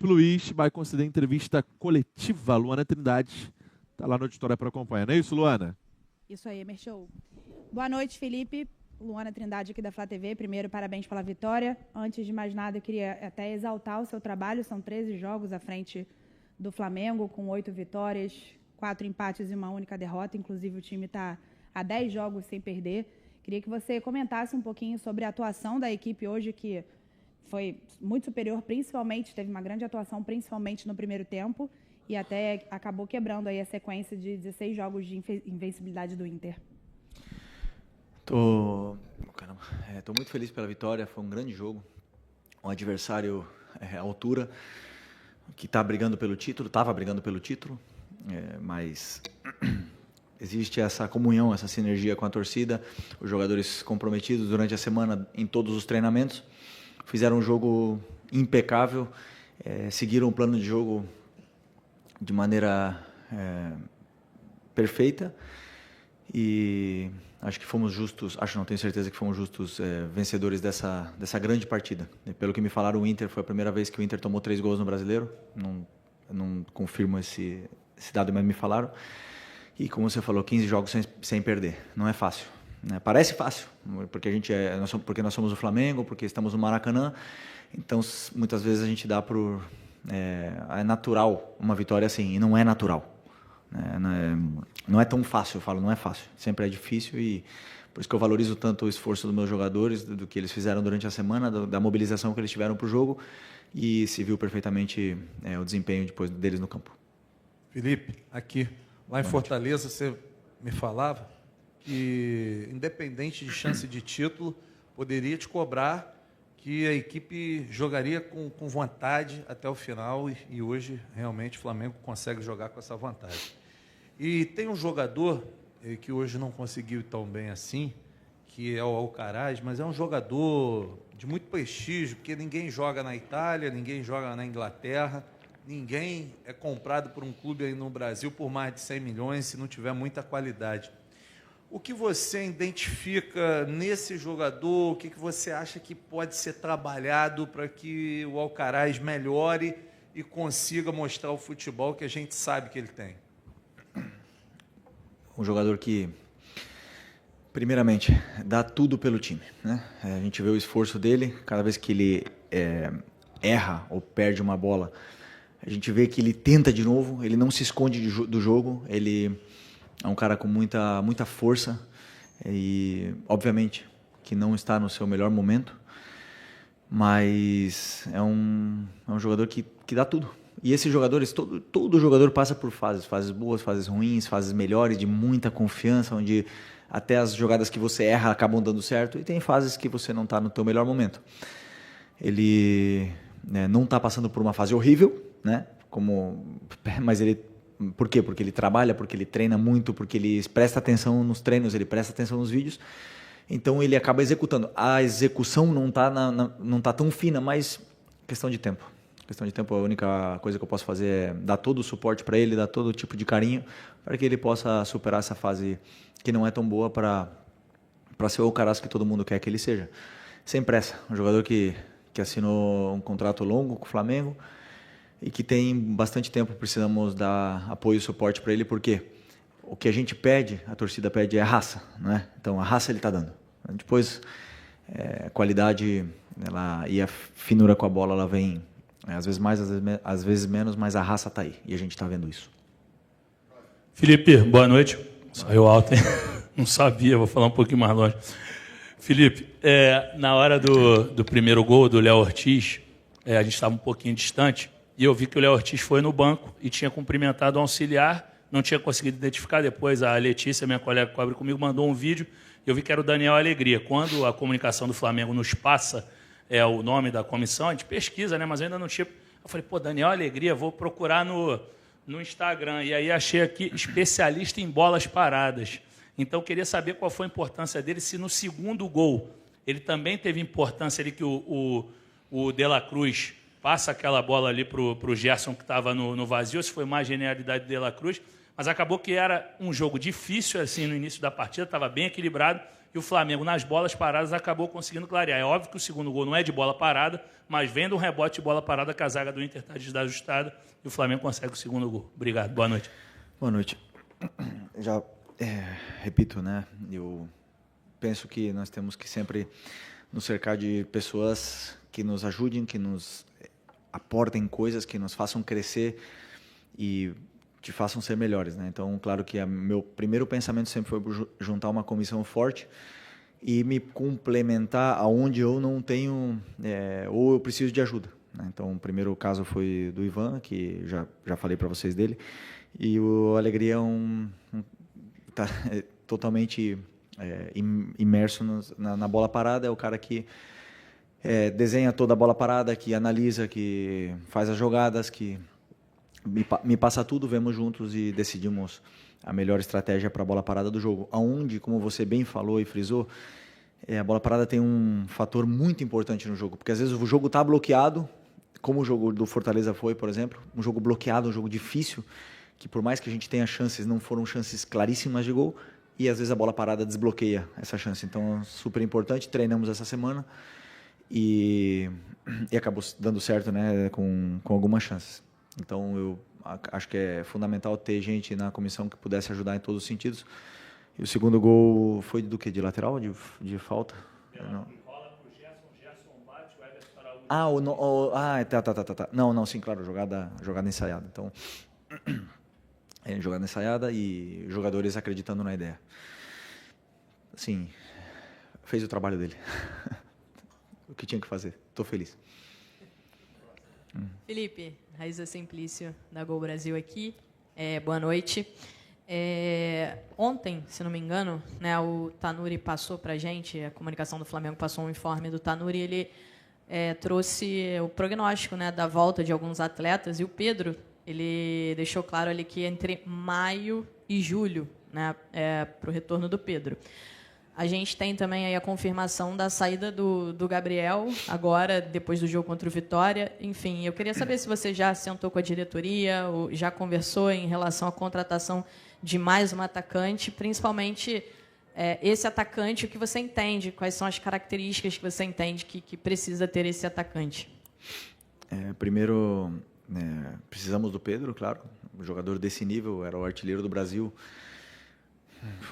Felipe Luiz vai conceder entrevista coletiva. Luana Trindade está lá no auditório para acompanhar. Não é isso, Luana? Isso aí, Merchou. Boa noite, Felipe. Luana Trindade aqui da Flá TV. Primeiro, parabéns pela vitória. Antes de mais nada, eu queria até exaltar o seu trabalho. São 13 jogos à frente do Flamengo, com 8 vitórias, 4 empates e uma única derrota. Inclusive, o time está há 10 jogos sem perder. Queria que você comentasse um pouquinho sobre a atuação da equipe hoje, que foi muito superior, principalmente, teve uma grande atuação, principalmente no primeiro tempo, e até acabou quebrando aí a sequência de 16 jogos de invencibilidade do Inter. Tô muito feliz pela vitória, foi um grande jogo, um adversário à altura, que estava brigando pelo título, mas existe essa comunhão, essa sinergia com a torcida, os jogadores comprometidos durante a semana em todos os treinamentos, fizeram um jogo impecável, seguiram o plano de jogo de maneira perfeita e acho que fomos justos, tenho certeza que fomos justos vencedores dessa grande partida. Pelo que me falaram, o Inter foi a primeira vez que o Inter tomou 3 gols no Brasileiro, não confirmo esse dado, mas me falaram. E como você falou, 15 jogos sem perder, não é fácil. Né? Parece fácil, porque porque nós somos o Flamengo, porque estamos no Maracanã, então muitas vezes a gente dá é natural uma vitória assim, e não é natural. Não é tão fácil, eu falo, não é fácil, sempre é difícil e por isso que eu valorizo tanto o esforço dos meus jogadores, do que eles fizeram durante a semana, da mobilização que eles tiveram para o jogo e se viu perfeitamente o desempenho depois deles no campo. Felipe, aqui, lá em Fortaleza, você me falava que, independente de chance de título, poderia te cobrar que a equipe jogaria com vontade até o final e hoje, realmente, o Flamengo consegue jogar com essa vontade. E tem um jogador que hoje não conseguiu ir tão bem assim, que é o Alcaraz, mas é um jogador de muito prestígio, porque ninguém joga na Itália, ninguém joga na Inglaterra, ninguém é comprado por um clube aí no Brasil por mais de 100 milhões se não tiver muita qualidade. O que você identifica nesse jogador, o que você acha que pode ser trabalhado para que o Alcaraz melhore e consiga mostrar o futebol que a gente sabe que ele tem? Um jogador que, primeiramente, dá tudo pelo time. Né? A gente vê o esforço dele, cada vez que ele erra ou perde uma bola, a gente vê que ele tenta de novo, ele não se esconde do jogo, ele é um cara com muita força e, obviamente, que não está no seu melhor momento, mas é um jogador que dá tudo. E esses jogadores, todo jogador passa por fases boas, fases ruins, fases melhores, de muita confiança, onde até as jogadas que você erra acabam dando certo, e tem fases que você não está no teu melhor momento. Ele não está passando por uma fase horrível, né? Mas ele... Por quê? Porque ele trabalha, porque ele treina muito, porque ele presta atenção nos treinos, ele presta atenção nos vídeos, então ele acaba executando. A execução não tá tão fina, mas questão de tempo. Questão de tempo, a única coisa que eu posso fazer é dar todo o suporte para ele, dar todo tipo de carinho, para que ele possa superar essa fase que não é tão boa para ser o Alcaraz que todo mundo quer que ele seja. Sem pressa, um jogador que assinou um contrato longo com o Flamengo e que tem bastante tempo, precisamos dar apoio e suporte para ele, porque o que a gente pede, a torcida pede, é raça, né? Então a raça ele está dando. Depois, a qualidade e a finura com a bola, ela vem às vezes mais, às vezes menos, mas a raça está aí e a gente está vendo isso. Felipe, boa noite. Saiu alto, hein? Não sabia, vou falar um pouquinho mais longe. Felipe, na hora do primeiro gol do Léo Ortiz, a gente estava um pouquinho distante e eu vi que o Léo Ortiz foi no banco e tinha cumprimentado o auxiliar, não tinha conseguido identificar. Depois a Letícia, minha colega que cobre comigo, mandou um vídeo e eu vi que era o Daniel Alegria. Quando a comunicação do Flamengo nos passa o nome da comissão, a gente pesquisa, né? Mas eu ainda não tinha... Eu falei, Daniel Alegria, vou procurar no Instagram. E aí achei aqui especialista em bolas paradas. Então, eu queria saber qual foi a importância dele, se no segundo gol ele também teve importância ali que o De La Cruz passa aquela bola ali para o Gerson que estava no vazio, se foi mais genialidade do De La Cruz, mas acabou que era um jogo difícil assim no início da partida, estava bem equilibrado, e o Flamengo, nas bolas paradas, acabou conseguindo clarear. É óbvio que o segundo gol não é de bola parada, mas vendo um rebote de bola parada, que a zaga do Inter está desajustada e o Flamengo consegue o segundo gol. Obrigado, boa noite. Boa noite. Já repito, né? Eu penso que nós temos que sempre nos cercar de pessoas que nos ajudem, que nos aportem coisas, que nos façam crescer e te façam ser melhores, né? Então, claro que meu primeiro pensamento sempre foi juntar uma comissão forte e me complementar aonde eu não tenho, ou eu preciso de ajuda, né? Então, o primeiro caso foi do Ivan, que já falei para vocês dele, e o Alegria tá totalmente imerso na bola parada, é o cara que desenha toda a bola parada, que analisa, que faz as jogadas, que me passa tudo, vemos juntos e decidimos a melhor estratégia para a bola parada do jogo. Aonde, como você bem falou e frisou, a bola parada tem um fator muito importante no jogo, porque às vezes o jogo está bloqueado, como o jogo do Fortaleza foi, por exemplo, um jogo bloqueado, um jogo difícil, que por mais que a gente tenha chances, não foram chances claríssimas de gol, e às vezes a bola parada desbloqueia essa chance. Então, super importante, treinamos essa semana e acabou dando certo, né, com algumas chances. Então, eu acho que é fundamental ter gente na comissão que pudesse ajudar em todos os sentidos. E o segundo gol foi do quê? De lateral? De falta? Não. Tá. Não, sim, claro, jogada ensaiada. Então, jogada ensaiada e jogadores acreditando na ideia. Assim, fez o trabalho dele. O que tinha que fazer. Estou feliz. Felipe, Raíza Simplício, da Gol Brasil aqui. Boa noite. Ontem, se não me engano, né, o Tanuri passou para a gente, a comunicação do Flamengo passou um informe do Tanuri, ele trouxe o prognóstico, né, da volta de alguns atletas, e o Pedro, ele deixou claro ali que entre maio e julho, né, para o retorno do Pedro. A gente tem também aí a confirmação da saída do Gabriel, agora, depois do jogo contra o Vitória. Enfim, eu queria saber se você já sentou com a diretoria, ou já conversou em relação à contratação de mais um atacante, principalmente esse atacante, o que você entende, quais são as características que você entende que precisa ter esse atacante? Primeiro, precisamos do Pedro, claro, um jogador desse nível, era o artilheiro do Brasil,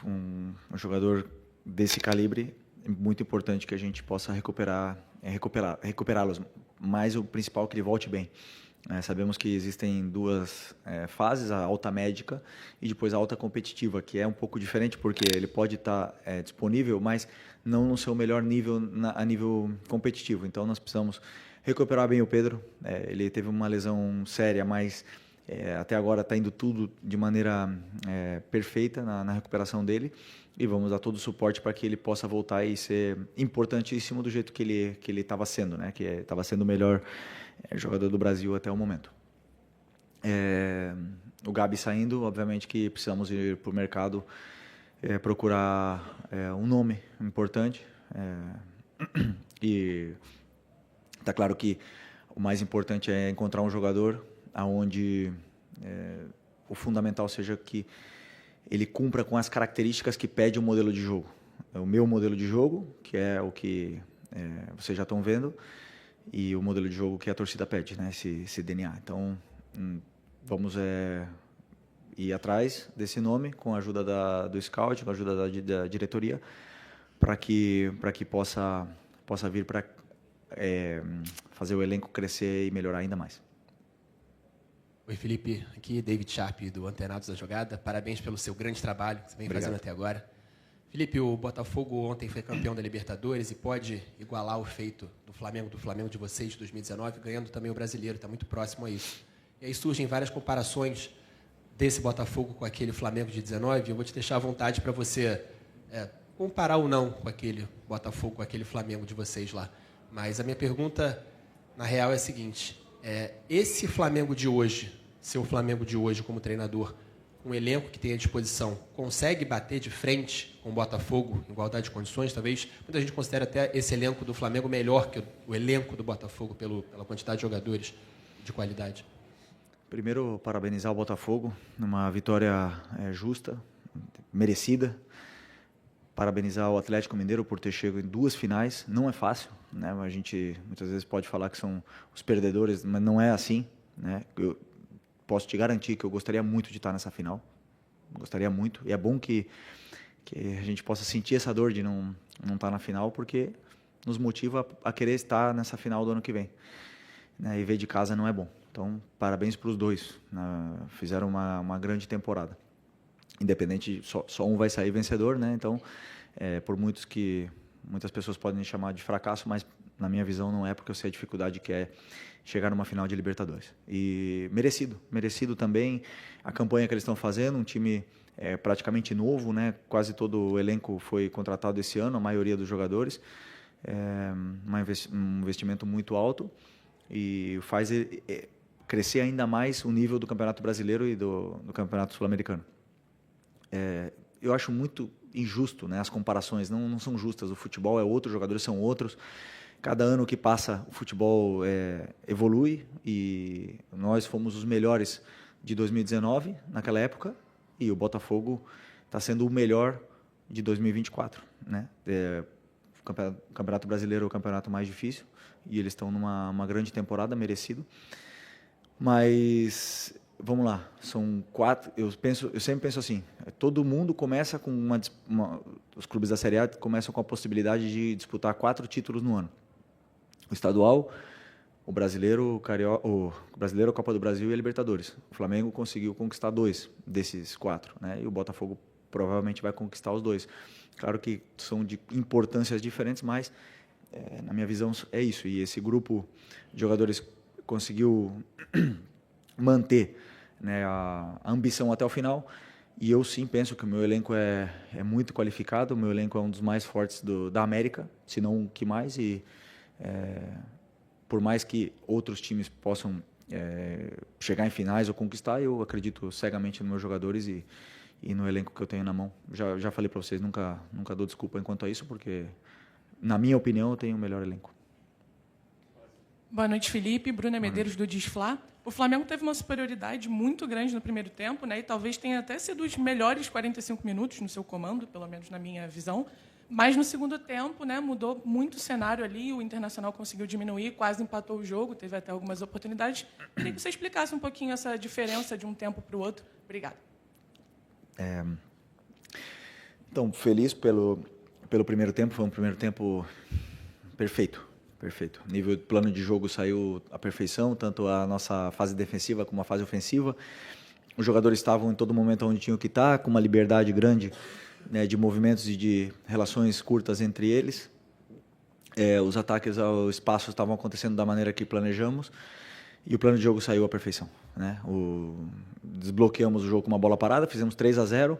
um jogador desse calibre, é muito importante que a gente possa recuperá-los, mas o principal é que ele volte bem. Sabemos que existem duas fases, a alta médica e depois a alta competitiva, que é um pouco diferente porque ele pode estar disponível, mas não no seu melhor nível a nível competitivo. Então nós precisamos recuperar bem o Pedro. Ele teve uma lesão séria, mas até agora está indo tudo de maneira perfeita na recuperação dele, e vamos dar todo o suporte para que ele possa voltar e ser importantíssimo do jeito que ele estava sendo, né? Que estava sendo o melhor jogador do Brasil até o momento. O Gabi saindo, obviamente que precisamos ir para o mercado procurar um nome importante, e está claro que o mais importante é encontrar um jogador aonde o fundamental seja que ele cumpra com as características que pede o modelo de jogo. O meu modelo de jogo, que é o que vocês já estão vendo, e o modelo de jogo que a torcida pede, né? Esse DNA. Então, vamos ir atrás desse nome com a ajuda do scout, com a ajuda da diretoria, para que possa vir para fazer o elenco crescer e melhorar ainda mais. Oi, Felipe. Aqui David Sharp, do Antenados da Jogada. Parabéns pelo seu grande trabalho que você vem fazendo até agora. Felipe, o Botafogo ontem foi campeão da Libertadores e pode igualar o feito do Flamengo de vocês de 2019, ganhando também o Brasileiro. Está muito próximo a isso. E aí surgem várias comparações desse Botafogo com aquele Flamengo de 19. Eu vou te deixar à vontade para você comparar ou não com aquele Botafogo, com aquele Flamengo de vocês lá. Mas a minha pergunta, na real, é a seguinte. Esse Flamengo de hoje, seu Flamengo de hoje como treinador, um elenco que tem à disposição, consegue bater de frente com o Botafogo em igualdade de condições? Talvez muita gente considere até esse elenco do Flamengo melhor que o elenco do Botafogo pela quantidade de jogadores de qualidade. Primeiro, parabenizar o Botafogo numa vitória justa, merecida. parabenizar o Atlético Mineiro por ter chegado em 2 finais. Não é fácil, né? A gente muitas vezes pode falar que são os perdedores, mas não é assim, né? Eu posso te garantir que eu gostaria muito de estar nessa final. Gostaria muito. E é bom que a gente possa sentir essa dor de não estar na final, porque nos motiva a querer estar nessa final do ano que vem. Né? E ver de casa não é bom. Então, parabéns para os dois. Fizeram uma grande temporada. Independente, só um vai sair vencedor, né? Então, por muitas pessoas podem chamar de fracasso, mas na minha visão não é, porque eu sei a dificuldade que é chegar numa final de Libertadores. E merecido também a campanha que eles estão fazendo, um time praticamente novo, né? Quase todo o elenco foi contratado esse ano, a maioria dos jogadores, um investimento muito alto e faz crescer ainda mais o nível do Campeonato Brasileiro e do Campeonato Sul-Americano. Eu acho muito injusto, né? As comparações não são justas. O futebol é outro, os jogadores são outros. Cada ano que passa, o futebol evolui e nós fomos os melhores de 2019, naquela época, e o Botafogo está sendo o melhor de 2024. Né? O Campeonato Brasileiro é o campeonato mais difícil e eles estão numa grande temporada, merecido. Mas vamos lá, são 4. Eu sempre penso assim: todo mundo começa com os clubes da Série A começam com a possibilidade de disputar 4 títulos no ano. O estadual, o brasileiro, a Copa do Brasil e a Libertadores. O Flamengo conseguiu conquistar 2 desses 4, né? E o Botafogo provavelmente vai conquistar os 2. Claro que são de importâncias diferentes, mas na minha visão é isso. E esse grupo de jogadores conseguiu manter, né, a ambição até o final. E eu sim penso que o meu elenco é muito qualificado. O meu elenco é um dos mais fortes da América, se não o que mais. E por mais que outros times possam chegar em finais ou conquistar, eu acredito cegamente nos meus jogadores e no elenco que eu tenho na mão. Já falei para vocês, nunca dou desculpa enquanto a isso, porque, na minha opinião, eu tenho o melhor elenco. Boa noite, Felipe. Bruna Medeiros, do Disflá. O Flamengo teve uma superioridade muito grande no primeiro tempo, né? E talvez tenha até sido os melhores 45 minutos no seu comando, pelo menos na minha visão. Mas no segundo tempo, né, mudou muito o cenário ali, o Internacional conseguiu diminuir, quase empatou o jogo, teve até algumas oportunidades. Queria que você explicasse um pouquinho essa diferença de um tempo para o outro. Obrigada. Então, feliz pelo primeiro tempo. Foi um primeiro tempo perfeito. O nível de plano de jogo saiu à perfeição, tanto a nossa fase defensiva como a fase ofensiva. Os jogadores estavam em todo momento onde tinham que estar, com uma liberdade grande, né, de movimentos e de relações curtas entre eles. Os ataques ao espaço estavam acontecendo da maneira que planejamos e o plano de jogo saiu à perfeição. Né? Desbloqueamos o jogo com uma bola parada, fizemos 3-0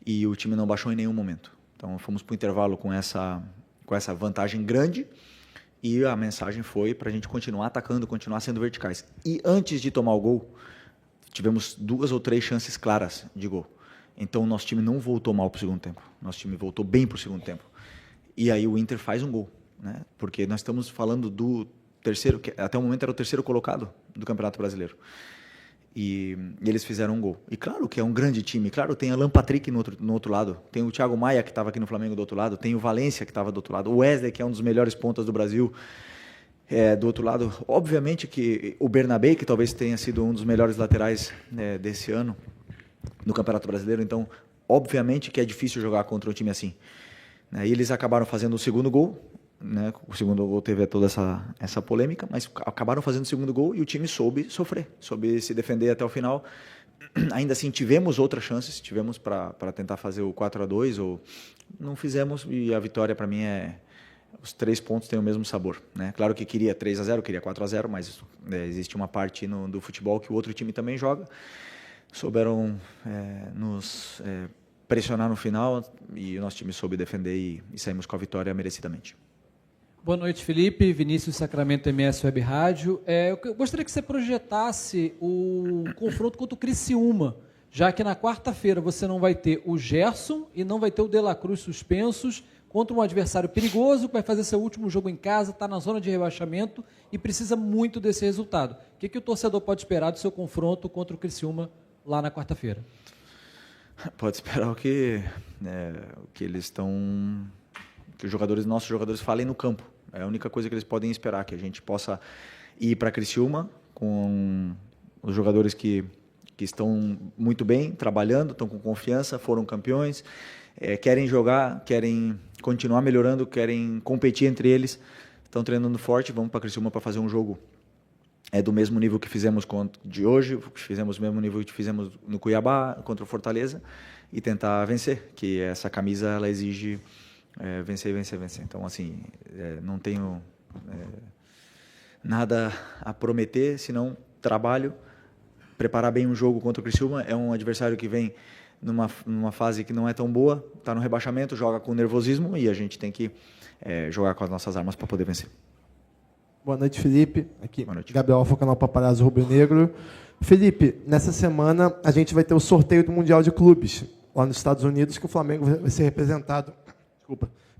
e o time não baixou em nenhum momento. Então fomos para o intervalo com essa vantagem grande e a mensagem foi para a gente continuar atacando, continuar sendo verticais. E antes de tomar o gol, tivemos 2 ou 3 chances claras de gol. Então, o nosso time não voltou mal para o segundo tempo. Nosso time voltou bem para o segundo tempo. E aí o Inter faz um gol. Né? Porque nós estamos falando do terceiro, que até o momento era o terceiro colocado do Campeonato Brasileiro. E eles fizeram um gol. E claro que é um grande time. Claro, tem Alan Patrick no outro lado. Tem o Thiago Maia, que estava aqui no Flamengo, do outro lado. Tem o Valência, que estava do outro lado. O Wesley, que é um dos melhores pontas do Brasil, do outro lado. Obviamente que o Bernabé, que talvez tenha sido um dos melhores laterais desse ano no Campeonato Brasileiro. Então, obviamente que é difícil jogar contra um time assim. E eles acabaram fazendo o segundo gol. Né? O segundo gol teve toda essa polêmica, mas acabaram fazendo o segundo gol e o time soube sofrer, soube se defender até o final. Ainda assim, tivemos outras chances, tivemos para tentar fazer o 4-2, ou não fizemos, e a vitória para mim os 3 pontos têm o mesmo sabor. Né? Claro que queria 3-0, queria 4-0, mas existe uma parte do futebol que o outro time também joga. Souberam nos pressionar no final e o nosso time soube defender e saímos com a vitória merecidamente. Boa noite, Felipe. Vinícius Sacramento, MS Web Rádio. Eu gostaria que você projetasse o confronto contra o Criciúma, já que na quarta-feira você não vai ter o Gerson e não vai ter o De La Cruz suspensos contra um adversário perigoso que vai fazer seu último jogo em casa, está na zona de rebaixamento e precisa muito desse resultado. O que o torcedor pode esperar do seu confronto contra o Criciúma lá na quarta-feira? Pode esperar o que eles estão, que os nossos jogadores falem no campo. É a única coisa que eles podem esperar, que a gente possa ir para Criciúma com os jogadores que estão muito bem, trabalhando, estão com confiança, foram campeões, querem jogar, querem continuar melhorando, querem competir entre eles, estão treinando forte. Vamos para Criciúma para fazer um jogo do mesmo nível que fizemos de hoje, fizemos o mesmo nível que fizemos no Cuiabá, contra o Fortaleza, e tentar vencer, que essa camisa ela exige vencer, vencer, vencer. Então, assim, não tenho nada a prometer, senão trabalho, preparar bem um jogo contra o Criciúma. É um adversário que vem numa fase que não é tão boa, está no rebaixamento, joga com nervosismo, e a gente tem que jogar com as nossas armas para poder vencer. Boa noite, Felipe. Aqui, boa noite. Gabriel Alfa, canal Paparazzo Rubro Negro. Felipe, nessa semana a gente vai ter o sorteio do Mundial de Clubes, lá nos Estados Unidos, que o Flamengo vai ser representado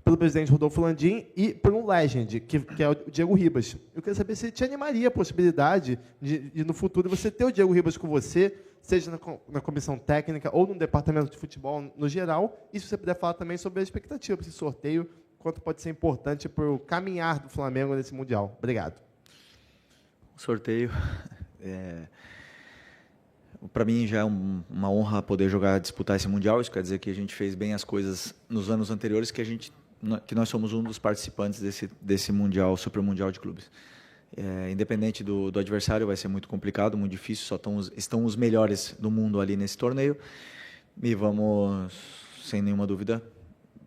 pelo presidente Rodolfo Landim e por um legend, que é o Diego Ribas. Eu queria saber se te animaria a possibilidade de no futuro, você ter o Diego Ribas com você, seja na comissão técnica ou no departamento de futebol no geral, e se você puder falar também sobre a expectativa para esse sorteio, quanto pode ser importante para o caminhar do Flamengo nesse Mundial. Obrigado. O sorteio, para mim já é uma honra poder disputar esse Mundial. Isso quer dizer que a gente fez bem as coisas nos anos anteriores, que nós somos um dos participantes desse Mundial, Super Mundial de Clubes. Independente do adversário, vai ser muito complicado, muito difícil, estão os melhores do mundo ali nesse torneio, e vamos, sem nenhuma dúvida,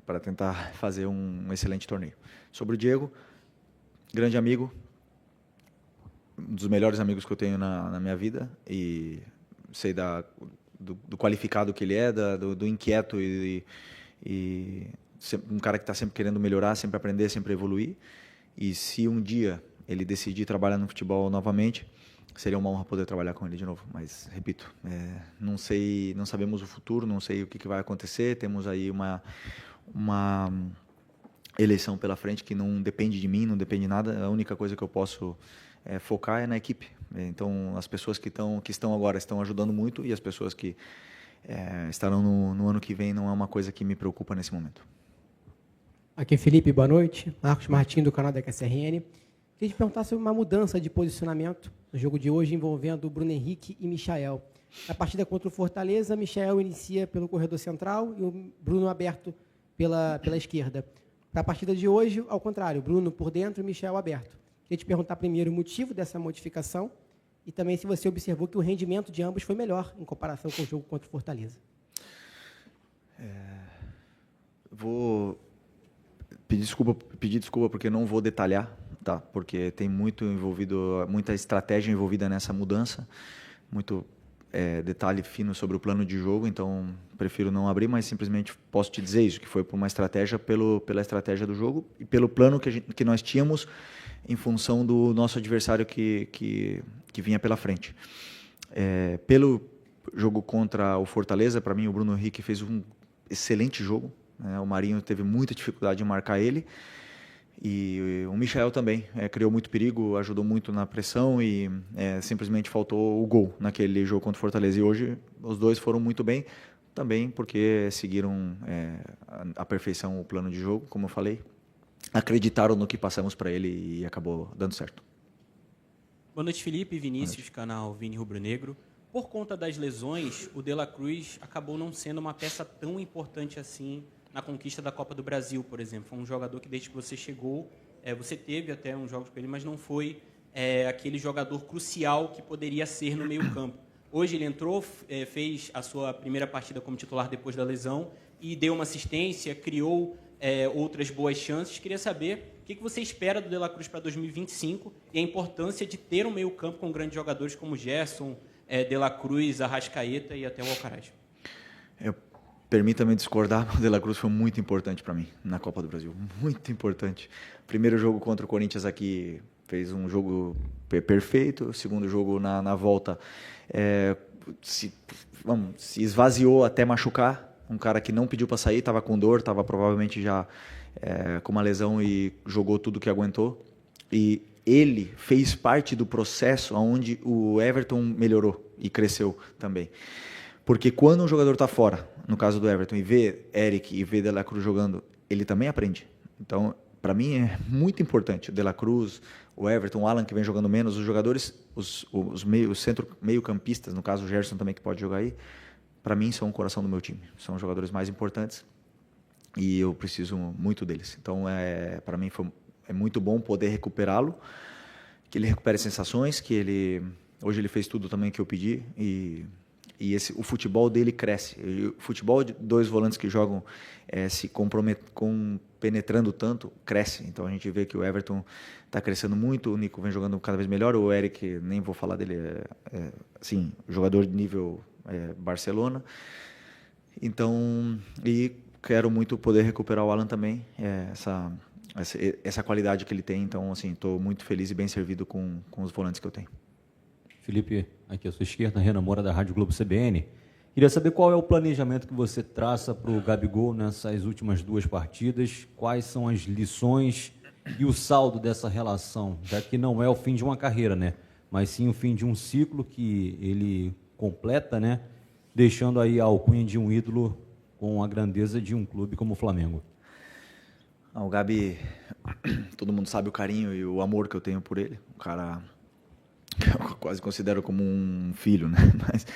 para tentar fazer um excelente torneio. Sobre o Diego, grande amigo, um dos melhores amigos que eu tenho na minha vida, e sei do qualificado que ele é, do inquieto e um cara que está sempre querendo melhorar, sempre aprender, sempre evoluir. E se um dia ele decidir trabalhar no futebol novamente, seria uma honra poder trabalhar com ele de novo. Mas, repito, não sabemos o futuro, não sei o que vai acontecer, temos aí uma eleição pela frente que não depende de mim, não depende de nada. A única coisa que eu posso focar é na equipe. Então, as pessoas que estão agora estão ajudando muito, e as pessoas que estarão no ano que vem não é uma coisa que me preocupa nesse momento. Aqui, Felipe, boa noite. Marcos Martins, do canal da QSRN. Queria te perguntar sobre uma mudança de posicionamento no jogo de hoje envolvendo o Bruno Henrique e Michael. Na partida contra o Fortaleza, Michael inicia pelo corredor central e o Bruno aberto pela esquerda. Para a partida de hoje, ao contrário, Bruno por dentro e Michael aberto. Queria te perguntar primeiro o motivo dessa modificação e também se você observou que o rendimento de ambos foi melhor em comparação com o jogo contra o Fortaleza. Vou pedir desculpa porque não vou detalhar, tá? Porque tem muita estratégia envolvida nessa mudança, muito detalhe fino sobre o plano de jogo, então prefiro não abrir, mas simplesmente posso te dizer isso, que foi por uma estratégia, pela estratégia do jogo e pelo plano que nós tínhamos em função do nosso adversário que vinha pela frente. Pelo jogo contra o Fortaleza, para mim o Bruno Henrique fez um excelente jogo, né? O Marinho teve muita dificuldade em marcar ele, e o Michael também criou muito perigo, ajudou muito na pressão, e simplesmente faltou o gol naquele jogo contra o Fortaleza. E hoje os dois foram muito bem, também porque seguiram à perfeição o plano de jogo, como eu falei, acreditaram no que passamos para ele e acabou dando certo. Boa noite, Felipe. Vinícius, canal Vini Rubro Negro. Por conta das lesões, o De La Cruz acabou não sendo uma peça tão importante assim na conquista da Copa do Brasil, por exemplo. Foi um jogador que, desde que você chegou, você teve até uns jogos com ele, mas não foi aquele jogador crucial que poderia ser no meio-campo. Hoje ele entrou, fez a sua primeira partida como titular depois da lesão e deu uma assistência, criou outras boas chances. Queria saber o que você espera do De La Cruz para 2025 e a importância de ter um meio-campo com grandes jogadores como Gerson, De La Cruz, Arrascaeta e até o Alcaraz. Permita-me discordar, o De La Cruz foi muito importante para mim na Copa do Brasil, muito importante. Primeiro jogo contra o Corinthians aqui, fez um jogo perfeito. Segundo jogo na volta, se esvaziou até machucar. Um cara que não pediu para sair, estava com dor, estava provavelmente já com uma lesão e jogou tudo que aguentou. E ele fez parte do processo onde o Everton melhorou e cresceu também. Porque quando um jogador está fora, no caso do Everton, e vê Eric e vê De La Cruz jogando, ele também aprende. Então, para mim, é muito importante. O De La Cruz, o Everton, o Alan, que vem jogando menos, os jogadores, os meio-campistas, no caso o Gerson também, que pode jogar aí, para mim, são o coração do meu time. São os jogadores mais importantes e eu preciso muito deles. Então, para mim, é muito bom poder recuperá-lo, que ele recupere sensações, hoje ele fez tudo também que eu pedi e o futebol dele cresce. O futebol de dois volantes que jogam se penetrando tanto, cresce. Então a gente vê que o Everton está crescendo muito, o Nico vem jogando cada vez melhor, o Eric, nem vou falar dele, assim, jogador de nível Barcelona. Então, e quero muito poder recuperar o Alan também, essa qualidade que ele tem. Então, assim, estou muito feliz e bem servido com os volantes que eu tenho. Felipe, aqui à sua esquerda, Renan Moura, da Rádio Globo CBN. Queria saber qual é o planejamento que você traça para o Gabigol nessas últimas 2 partidas, quais são as lições e o saldo dessa relação, já que não é o fim de uma carreira, né? Mas sim o fim de um ciclo que ele completa, né? Deixando aí a alcunha de um ídolo com a grandeza de um clube como o Flamengo. O Gabi, todo mundo sabe o carinho e o amor que eu tenho por ele. O cara que eu quase considero como um filho, né? Mas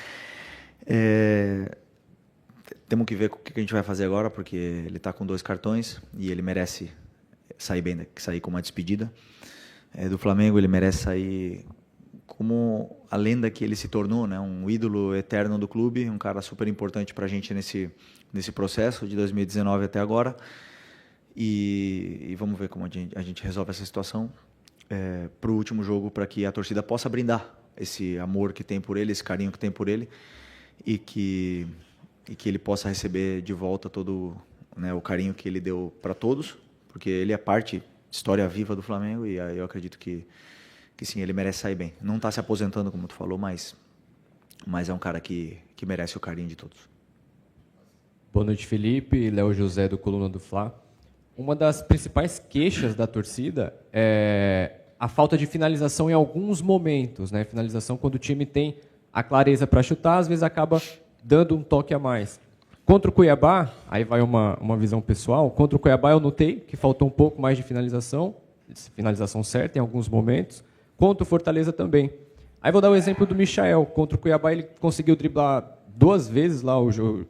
temos que ver o que a gente vai fazer agora, porque ele está com 2 cartões e ele merece sair bem, sair com uma despedida do Flamengo. Ele merece sair como a lenda que ele se tornou, né? Um ídolo eterno do clube, um cara super importante para a gente nesse processo de 2019 até agora. E vamos ver como a gente resolve essa situação para o último jogo, para que a torcida possa brindar esse amor que tem por ele, esse carinho que tem por ele, e que ele possa receber de volta todo, né, o carinho que ele deu para todos, porque ele é parte, história viva do Flamengo, e eu acredito que sim, ele merece sair bem. Não está se aposentando, como tu falou, mas é um cara que merece o carinho de todos. Boa noite, Felipe. Léo José, do Coluna do Fla. Uma das principais queixas da torcida é a falta de finalização em alguns momentos, né? Finalização quando o time tem a clareza para chutar, às vezes acaba dando um toque a mais. Contra o Cuiabá, aí vai uma visão pessoal, contra o Cuiabá eu notei que faltou um pouco mais de finalização certa em alguns momentos. Contra o Fortaleza também. Aí vou dar o exemplo do Michael. Contra o Cuiabá ele conseguiu driblar 2 vezes lá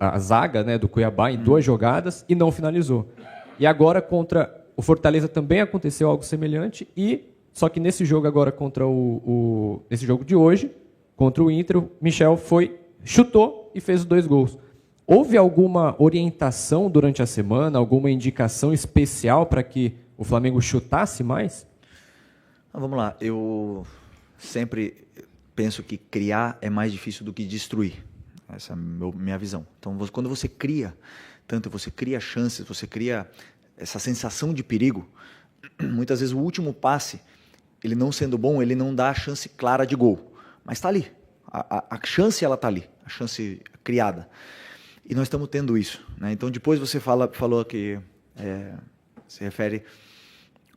a zaga, né, do Cuiabá em 2 jogadas e não finalizou. E agora contra o Fortaleza também aconteceu algo semelhante, só que nesse jogo agora nesse jogo de hoje, contra o Inter, o Michel chutou e fez os 2 gols. Houve alguma orientação durante a semana, alguma indicação especial para que o Flamengo chutasse mais? Vamos lá, eu sempre penso que criar é mais difícil do que destruir. Essa é a minha visão. Então, quando você cria chances, você cria essa sensação de perigo, muitas vezes o último passe, ele não sendo bom, ele não dá a chance clara de gol. Mas está ali. A chance, ela está ali. A chance criada. E nós estamos tendo isso, né? Então, depois você falou que se refere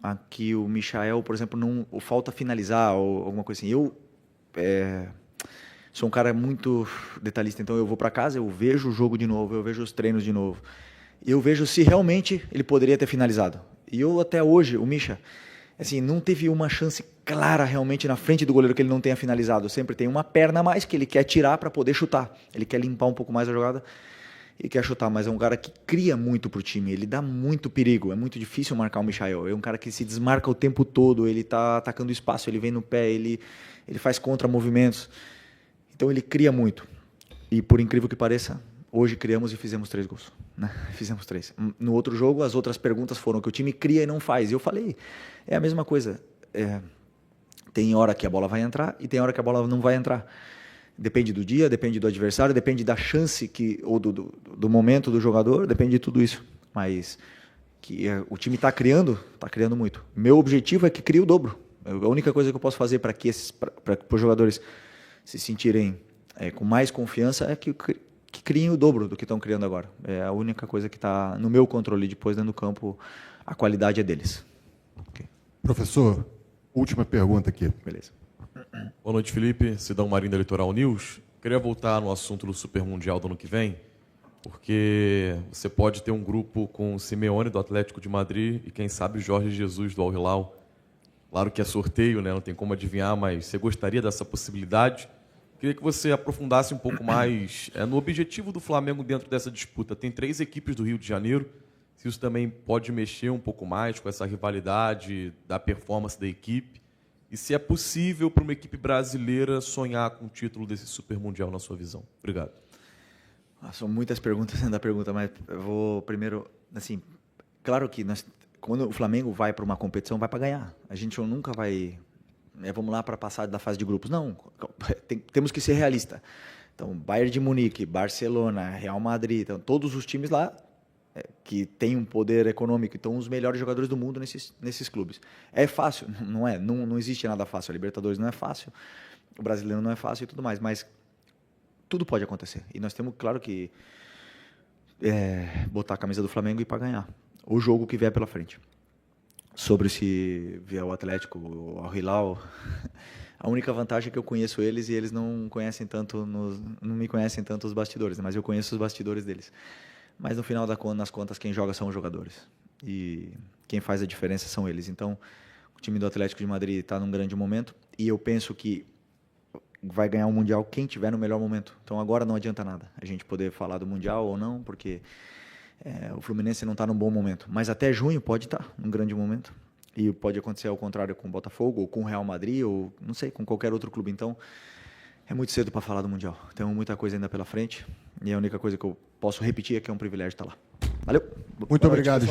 a que o Michael, por exemplo, não falta finalizar ou alguma coisa assim. Eu sou um cara muito detalhista, então eu vou para casa, eu vejo o jogo de novo, eu vejo os treinos de novo. Eu vejo se realmente ele poderia ter finalizado. E eu, até hoje, o Misha, assim, não teve uma chance clara realmente na frente do goleiro que ele não tenha finalizado. Sempre tem uma perna a mais que ele quer tirar para poder chutar. Ele quer limpar um pouco mais a jogada e quer chutar, mas é um cara que cria muito pro time, ele dá muito perigo, é muito difícil marcar o Michael, é um cara que se desmarca o tempo todo, ele tá atacando espaço, ele vem no pé, ele faz contra-movimentos, então ele cria muito, e por incrível que pareça, hoje criamos e fizemos 3 gols, né? Fizemos 3. No outro jogo, as outras perguntas foram que o time cria e não faz, e eu falei, é a mesma coisa, tem hora que a bola vai entrar e tem hora que a bola não vai entrar. Depende do dia, depende do adversário, depende da chance ou do momento do jogador, depende de tudo isso. Mas que o time está criando muito. Meu objetivo é que crie o dobro. A única coisa que eu posso fazer para os jogadores se sentirem com mais confiança é que criem o dobro do que estão criando agora. É a única coisa que está no meu controle. Depois, dentro do campo, a qualidade é deles. Okay. Professor, última pergunta aqui. Beleza. Boa noite, Felipe. Sidão Marinho da Litoral News. queria voltar no assunto do Super Mundial do ano que vem, porque você pode ter um grupo com o Simeone, do Atlético de Madrid, e quem sabe o Jorge Jesus, do Al Hilal. Claro que é sorteio, né? Não tem como adivinhar, mas você gostaria dessa possibilidade? Queria que você aprofundasse um pouco mais no objetivo do Flamengo dentro dessa disputa. Tem 3 equipes do Rio de Janeiro, se isso também pode mexer um pouco mais com essa rivalidade da performance da equipe, e se é possível para uma equipe brasileira sonhar com o título desse Super Mundial, na sua visão. Obrigado. São muitas perguntas dentro da pergunta, mas eu vou primeiro, assim, claro que quando o Flamengo vai para uma competição, vai para ganhar. A gente nunca vai, vamos lá para passar da fase de grupos. Não, temos que ser realistas. Então, Bayern de Munique, Barcelona, Real Madrid, então, todos os times lá que têm um poder econômico, então os melhores jogadores do mundo nesses clubes. É fácil? Não é. Não existe nada fácil. A Libertadores não é fácil, o Brasileiro não é fácil e tudo mais, mas tudo pode acontecer. E nós temos, claro que, botar a camisa do Flamengo e ir para ganhar o jogo que vier pela frente. Sobre se vier o Atlético, o Al Hilal, a única vantagem é que eu conheço eles e eles não conhecem tanto, não me conhecem tanto os bastidores, mas eu conheço os bastidores deles. Mas no final das contas, quem joga são os jogadores. E quem faz a diferença são eles. Então, o time do Atlético de Madrid está num grande momento e eu penso que vai ganhar o Mundial quem tiver no melhor momento. Então, agora não adianta nada a gente poder falar do Mundial ou não, porque o Fluminense não está num bom momento. Mas até junho pode estar num grande momento. E pode acontecer ao contrário com o Botafogo, ou com o Real Madrid, ou não sei, com qualquer outro clube. Então, é muito cedo para falar do Mundial. Tem muita coisa ainda pela frente. E a única coisa que eu posso repetir é que é um privilégio estar lá. Valeu. Muito obrigado.